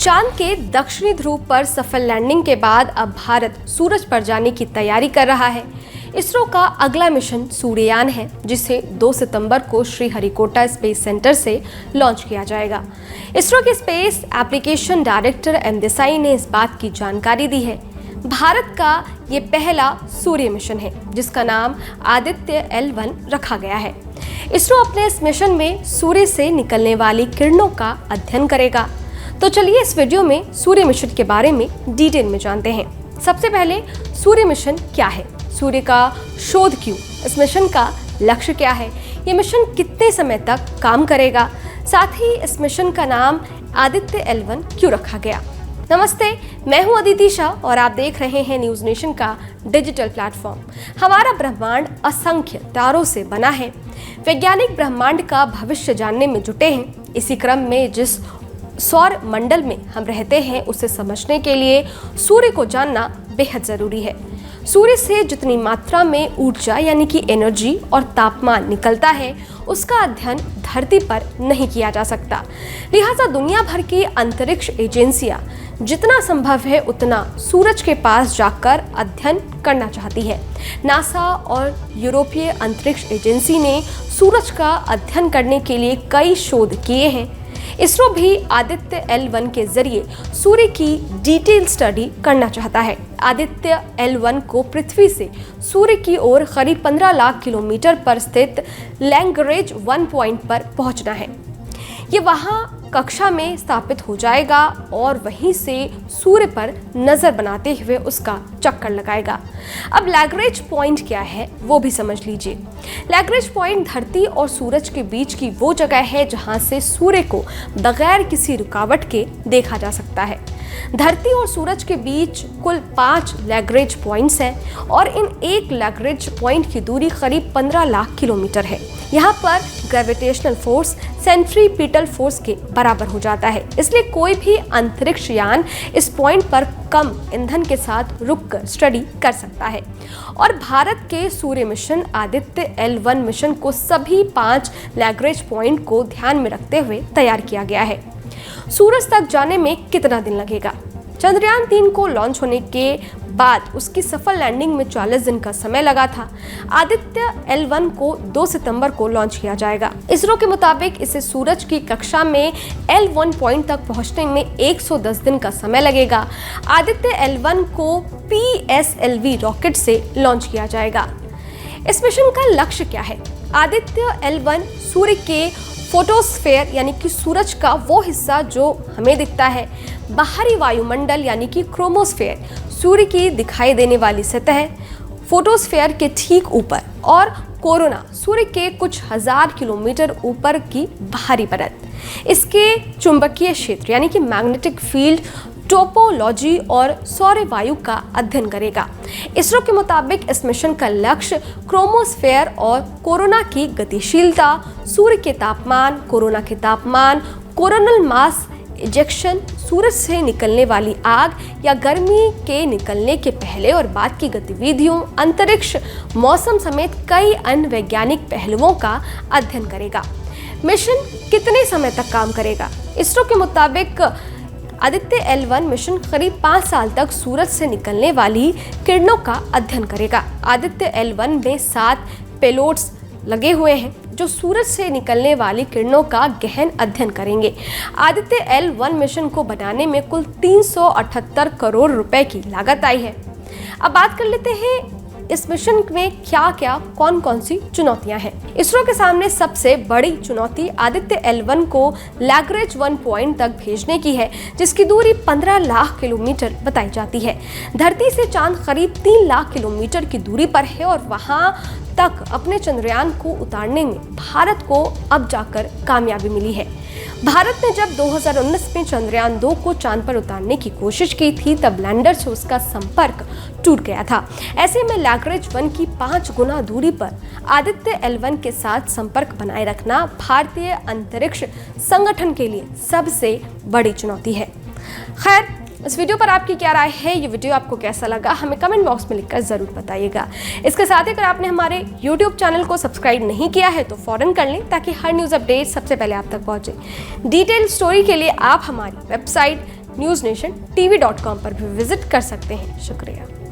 चांद के दक्षिणी ध्रुव पर सफल लैंडिंग के बाद अब भारत सूरज पर जाने की तैयारी कर रहा है। इसरो का अगला मिशन सूर्ययान है, जिसे 2 सितंबर को श्रीहरिकोटा स्पेस सेंटर से लॉन्च किया जाएगा। इसरो के space application director M Desai ने इस बात की जानकारी दी है। भारत का ये पहला सूर्य मिशन है, जिसका नाम आदित्य L1 रखा गया है। इसरो अपने इस मिशन में सूर्य से निकलने वाली किरणों का अध्ययन करेगा। तो चलिए इस वीडियो में सूर्य मिशन के बारे में डिटेल में जानते हैं। सबसे पहले सूर्य मिशन क्या है, सूर्य का शोध क्यों, इस मिशन का लक्ष्य क्या है, ये मिशन कितने समय तक काम करेगा, साथ ही इस मिशन का नाम आदित्य L1 क्यों रखा गया। नमस्ते, मैं हूं अदिति शाह और आप देख रहे हैं न्यूज़ नेशन का डिजिटल प्लेटफॉर्म। हमारा ब्रह्मांड असंख्य तारों से बना है। वैज्ञानिक ब्रह्मांड का भविष्य जानने में जुटे हैं। इसी क्रम में जिस सौर मंडल में हम रहते हैं, उसे समझने के लिए सूर्य को जानना बेहद जरूरी है। सूर्य से जितनी मात्रा में ऊर्जा यानी कि एनर्जी और तापमान निकलता है, उसका अध्ययन धरती पर नहीं किया जा सकता। लिहाजा दुनिया भर की अंतरिक्ष एजेंसियां जितना संभव है उतना सूरज के पास जाकर अध्ययन करना चाहती है। नासा और यूरोपीय अंतरिक्ष एजेंसी ने सूरज का अध्ययन करने के लिए कई शोध किए हैं। इसरो भी आदित्य L1 के जरिए सूर्य की डिटेल स्टडी करना चाहता है। आदित्य L1 को पृथ्वी से सूर्य की ओर करीब 15 लाख किलोमीटर पर स्थित लैग्रेंज 1 पॉइंट पर पहुंचना है। ये वहां कक्षा में स्थापित हो जाएगा और वहीं से सूर्य पर नजर बनाते हुए उसका चक्कर लगाएगा। अब लैग्रेंज पॉइंट क्या है वो भी समझ लीजिए। लैग्रेंज पॉइंट धरती और सूरज के बीच की वो जगह है जहां से सूर्य को बगैर किसी रुकावट के देखा जा सकता है। धरती और सूरज के बीच कुल 5 लैग्रेंज पॉइंट्स हैं और इन एक लैग्रेंज पॉइंट की दूरी करीब 15 लाख किलोमीटर है। यहाँ पर ग्रेविटेशनल फोर्स सेंट्रीपिटल फोर्स के बराबर हो जाता है, इसलिए कोई भी अंतरिक्ष यान इस पॉइंट पर कम ईंधन के साथ रुककर स्टडी कर सकता है। और भारत के सूर्य मिशन आदित्य L1 मिशन को सभी 5 लैग्रेंज पॉइंट को ध्यान में रखते हुए तैयार किया गया है। सूरज तक जाने में कितना दिन लगेगा? चंद्रयान 3 को लॉन्च होने के बाद उसकी सफल लैंडिंग में 40 दिन का समय लगा था। आदित्य L1 को 2 सितंबर को लॉन्च किया जाएगा। इसरो के मुताबिक इसे सूरज की कक्षा में L1 पॉइंट तक पहुंचने में 110 दिन का समय लगेगा। आदित्य L1 को PSLV रॉकेट से लॉन्च किया जाएगा। इस मिशन का लक्ष्य क्या है? आदित्य L1 सूर्य के फोटोस्फेयर यानी कि सूरज का वो हिस्सा जो हमें दिखता है, बाहरी वायुमंडल यानी कि क्रोमोस्फेयर, सूर्य की दिखाई देने वाली सतह, फोटोस्फेयर के ठीक ऊपर, और कोरोना, सूर्य के कुछ हजार किलोमीटर ऊपर की बाहरी परत, इसके चुंबकीय क्षेत्र यानी कि मैग्नेटिक फील्ड, टोपोलॉजी और सौर वायु का अध्ययन करेगा। इसरो के मुताबिक इस मिशन का लक्ष्य क्रोमोस्फेयर और कोरोना की गतिशीलता, सूर्य के तापमान, कोरोना के तापमान, कोरोनल मास इजेक्शन, सूरज से निकलने वाली आग या गर्मी के निकलने के पहले और बाद की गतिविधियों, अंतरिक्ष, मौसम समेत कई अन्य वैज्ञानिक पहलुओं का अध्ययन करेगा। मिशन कितने समय तक काम करेगा? इसरो के मुताबिक आदित्य L1 मिशन करीब 5 साल तक सूरज से निकलने वाली किरणों का अध्ययन करेगा। आदित्य L1 में 7 पेलोड्स लगे हुए हैं जो सूरज से निकलने वाली किरणों का गहन अध्ययन करेंगे। आदित्य L1 मिशन को बनाने में कुल 378 करोड़ रुपए की लागत आई है। अब बात कर लेते हैं इस मिशन में क्या क्या कौन कौन सी चुनौतियां हैं। इसरो के सामने सबसे बड़ी चुनौती आदित्य L1 को लैग्रेंज 1 पॉइंट तक भेजने की है, जिसकी दूरी 15 लाख किलोमीटर बताई जाती है। धरती से चांद करीब 3 लाख किलोमीटर की दूरी पर है और वहां तक अपने चंद्रयान को उतारने में भारत को अब जाकर कामयाबी मिली है। भारत ने जब 2019 में चंद्रयान 2 को चांद पर उतारने की कोशिश की थी, तब लैंडर से उसका संपर्क टूट गया था। ऐसे में लैग्रेंज 1 की 5 गुना दूरी पर आदित्य L1 के साथ संपर्क बनाए रखना भारतीय अंतरिक्ष संगठन के लिए सबसे बड़ी चुनौती है। खैर, इस वीडियो पर आपकी क्या राय है? ये वीडियो आपको कैसा लगा हमें कमेंट बॉक्स में लिखकर जरूर बताइएगा। इसके साथ ही अगर आपने हमारे YouTube चैनल को सब्सक्राइब नहीं किया है तो फौरन कर लें ताकि हर न्यूज़ अपडेट सबसे पहले आप तक पहुंचे। डिटेल स्टोरी के लिए आप हमारी वेबसाइट newsnationtv.com पर भी विजिट कर सकते हैं। शुक्रिया।